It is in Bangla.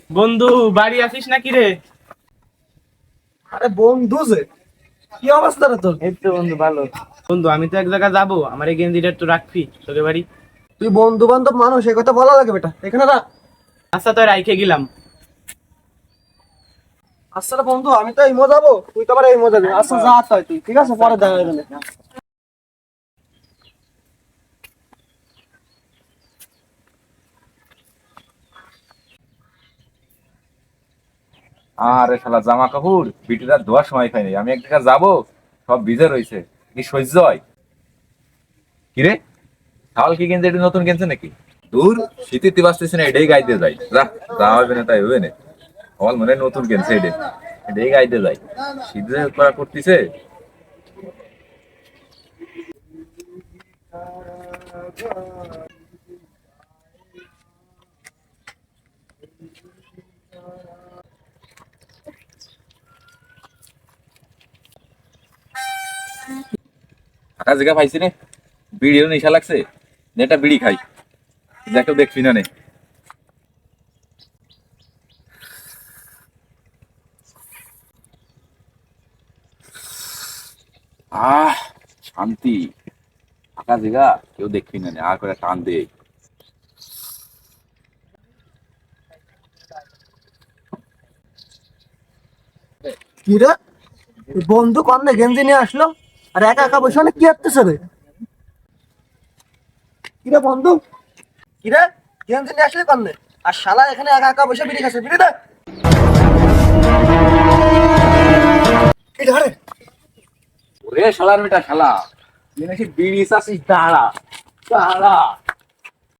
বন্ধু, বাড়ি আসিস নাকি রে? আরে বন্ধু যে কি অবস্থা রে তোর? এই তো বন্ধু, ভালো। বন্ধু, আমি তো এক জায়গায় যাবো, আমার এই গেঞ্জিটা একটু রাখবি তোকে বাড়ি। তুই বন্ধু বান্ধব মানুষ, এই কথা বলা লাগে বেটা, এখানে রাখ। আচ্ছা, তো রাইখে গেলাম। আচ্ছা রে বন্ধু, আমি তো এই মজা যাবো, তুই তো আবার এই মজা যাবি। আচ্ছা যা তাই তুই, ঠিক আছে, পরে দেখা যাবে। আরে শালা জামা কাপড় বিটিরা ধোয়ার সময় পাইনি, আমি এক জায়গায় যাবো, সব ভিজে রয়েছে। কি সহ্য হয়? কিরে, শাল কি কিনছে? এটা নতুন কিনছে নাকি? দূর, শীতে বাঁচতেছে না, এটাই গাইতে যাই। যা হবে না তাই হবে না। আমার মনে হয় নতুন কিনছে, এটাই গাইতে যাই। শীতে করা করতেছে। ফাঁকা জায়গা পাইছি রে, বিড়িও নেশা লাগছে, নে একটা বিড়ি খাই। দেখো দেখবি না নে। আহ, শান্তি। ফাঁকা জায়গা, কেউ দেখবি না নে, আর করে টান দে। কি রে, এই বন্ধু কন্যা গেঞ্জি নিয়ে আসলো, আর একা একা বসে অনেক কি করতেছে রে? কি রে বন্ধু, কি রে, গেঞ্জি নিয়ে আসলে কন্যা, আর শালা এখানে একা একা বসে বিড়ি খাচ্ছে, বিড়ি দে। কি রে? ওরে শালার বেটা শালা, তুই নাকি বিড়ি চাচ্ছিস? দাঁড়া দাঁড়া।